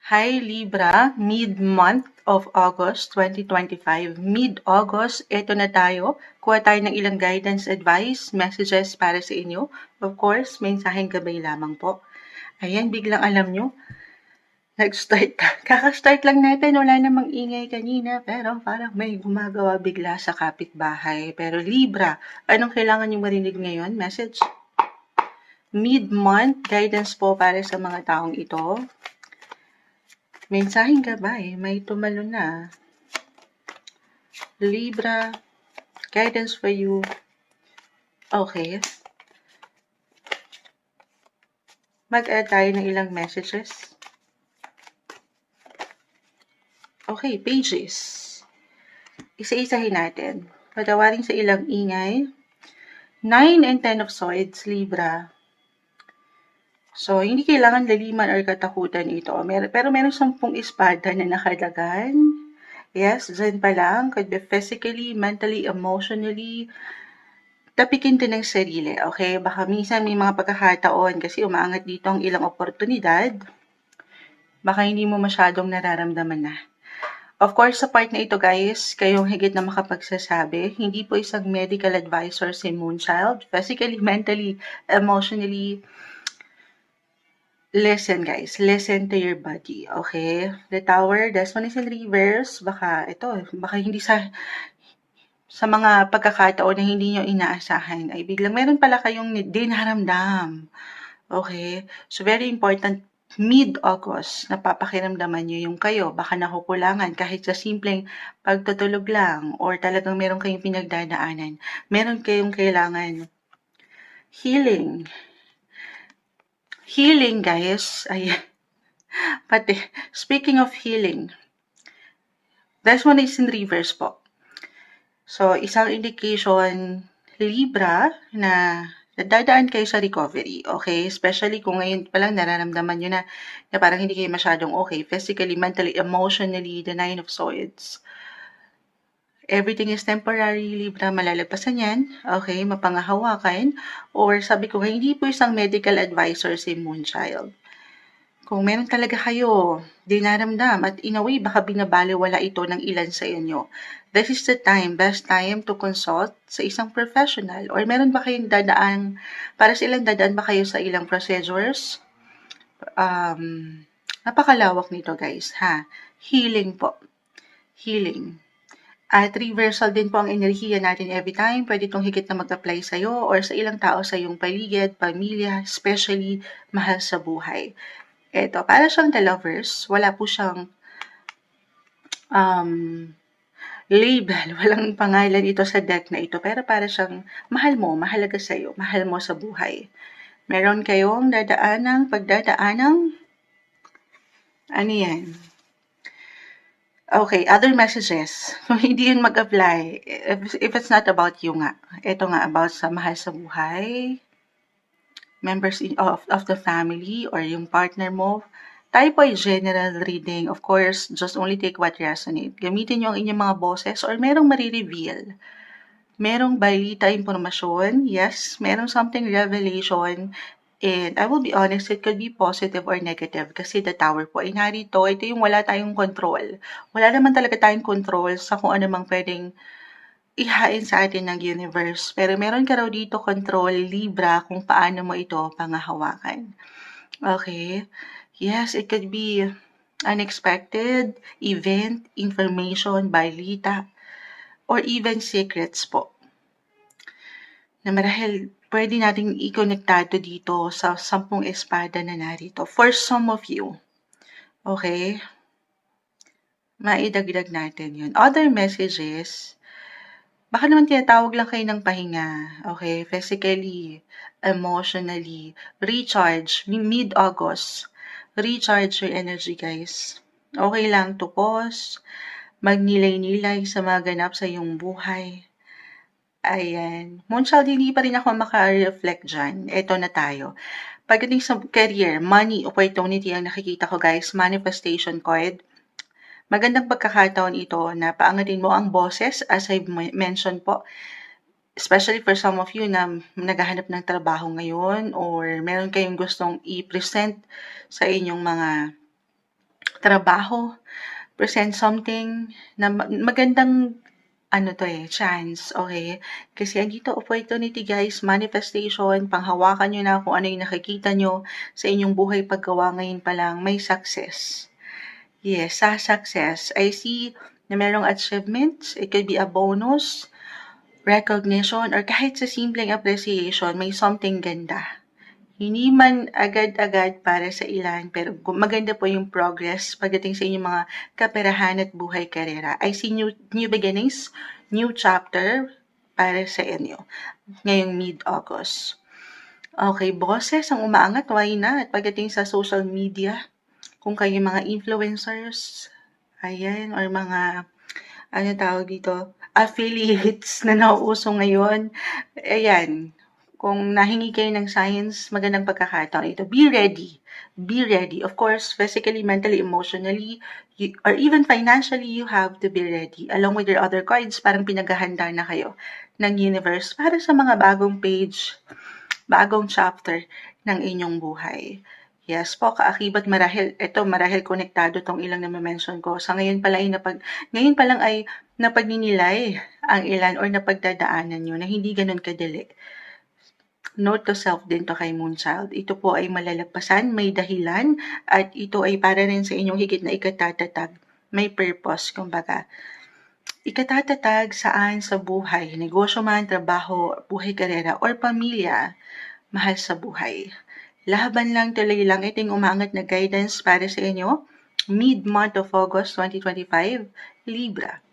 Hi Libra, mid-month of August 2025. Mid-August, eto na tayo. Kuha tayo ng ilang guidance, advice, messages para sa inyo. Of course, mensaheng gabay lamang po. Ayan, biglang alam nyo, nag-start, kaka-start lang natin, wala namang ingay kanina, pero parang may gumagawa bigla sa kapitbahay. Pero Libra, anong kailangan nyo marinig ngayon? Message? Mid-month guidance po para sa mga taong ito. Mensaheng gabay, may tumalo na. Libra, guidance for you. Okay. Mag-add tayo ng ilang messages. Okay, pages. Isa-isahin natin. Patawarin sa ilang ingay. 9 and 10 of Swords, Libra. So, hindi kailangan laliman or katakutan ito. Pero meron 10 espada na nakadagan. Yes, dyan pa lang. Could be physically, mentally, emotionally. Tapikin din ng sarili, okay? Baka minsan may mga pagkakataon kasi umaangat dito ang ilang oportunidad. Baka hindi mo masyadong nararamdaman na. Of course, sa part na ito guys, kayong higit na makapagsasabi, hindi po isang medical advisor si Moonchild. Physically, mentally, emotionally, listen guys, listen to your body, okay? The Tower, this one is in reverse, baka hindi sa mga pagkakataon na hindi nyo inaasahan ay biglang meron pala kayong dinaramdam. Okay? So, very important, mid-August, napapakiramdaman nyo yung kayo. Baka nakukulangan kahit sa simpleng pagtutulog lang or talagang meron kayong pinagdadaanan. Meron kayong kailangan healing. Healing, guys. Ay, pati, speaking of healing, this one is in reverse po. So, isang indication, Libra, na dadaan kayo sa recovery, okay? Especially kung ngayon pa lang nararamdaman nyo na parang hindi kayo masyadong okay, physically, mentally, emotionally, the 9 of Swords. Everything is temporary, Libra, malalagpasan yan, okay? Mapangahawakan. Or sabi ko, hindi po isang medical advisor si Moonchild. Kung meron talaga kayo dinaramdam at in a way baka binabaliwala ito ng ilan sa inyo, this is the time, best time to consult sa isang professional. Or meron ba kayong para sa ilang dadaan ba kayo sa ilang procedures? Napakalawak nito guys, ha? Healing po. Healing. At reversal din po ang enerhiya natin every time. Pwede itong higit na mag-apply sa'yo or sa ilang tao sa iyong paligid, pamilya, especially mahal sa buhay. Eto, para siyang the lovers, wala po siyang label, walang pangalan ito sa deck na ito, pero para siyang mahal mo, mahalaga sa'yo, mahal mo sa buhay. Meron kayong pagdadaanang, ano yan? Okay, other messages. Kung hindi yun mag-apply, if it's not about you nga, ito nga about sa mahal sa buhay, members of the family or yung partner mo, tayo po ay general reading. Of course, just only take what resonate. Gamitin nyo ang inyong mga boses or merong marireveal. Merong balita, impormasyon. Yes, merong something revelation. And I will be honest, it could be positive or negative kasi the Tower po ay narito. Ito yung wala tayong control. Wala naman talaga tayong control sa kung ano mang pwedeng ihain sa atin ng universe. Pero meron ka raw dito control, Libra, kung paano mo ito pangahawakan. Okay? Yes, it could be unexpected event, information, balita, or even secrets po. Na marahil pwede nating i-konektado dito sa 10 espada na narito. For some of you. Okay? Maidagdag natin yun. Other messages, baka naman tinatawag lang kayo ng pahinga, okay? Physically, emotionally, recharge, mid-August, recharge your energy, guys. Okay lang to pause, magnilay-nilay sa mga ganap sa iyong buhay. Ayan. Moonchild, hindi pa rin ako maka-reflect dyan. Ito na tayo. Pagdating sa career, money, opportunity ang nakikita ko, guys. Manifestation card. Magandang pagkakataon ito na paangatin mo ang boses as I mentioned po. Especially for some of you na naghahanap ng trabaho ngayon or meron kayong gustong i-present sa inyong mga trabaho, present something na magandang chance, okay? Kasi ang dito opportunity guys, manifestation, panghawakan nyo na kung ano yung nakikita nyo sa inyong buhay paggawa ngayon pa lang, may success. Yes, sa success, I see na merong achievements, it could be a bonus, recognition, or kahit sa simpleng appreciation, may something ganda. Hindi man agad-agad para sa ilan, pero maganda po yung progress pagdating sa inyong mga kaperahan at buhay karera. I see new beginnings, new chapter para sa inyo ngayong mid-August. Okay, boses ang umaangat, why not? Pagdating sa social media, kung kayo mga influencers, ayan, or mga, affiliates na nauuso ngayon, ayan, kung nahingi kayo ng science, magandang pagkakataon ito. Be ready. Be ready. Of course, physically, mentally, emotionally, or even financially, you have to be ready. Along with your other cards, parang pinaghahanda na kayo ng universe para sa mga bagong page, bagong chapter ng inyong buhay. Yes po, kaakibat marahil konektado tong ilang na mention ko. Sa ngayon pa lang ay napagninilay ang ilan or napagdadaanan nyo na hindi ganun kadali. Note to self din to kay Moonchild. Ito po ay malalagpasan, may dahilan, at ito ay para rin sa inyong higit na ikatatatag. May purpose, kumbaga. Ikatatatag saan sa buhay, negosyo man, trabaho, buhay karera, or pamilya, mahal sa buhay. Laban lang, tuloy lang, iting umangat na guidance para sa inyo. Mid-month of August 2025, Libra.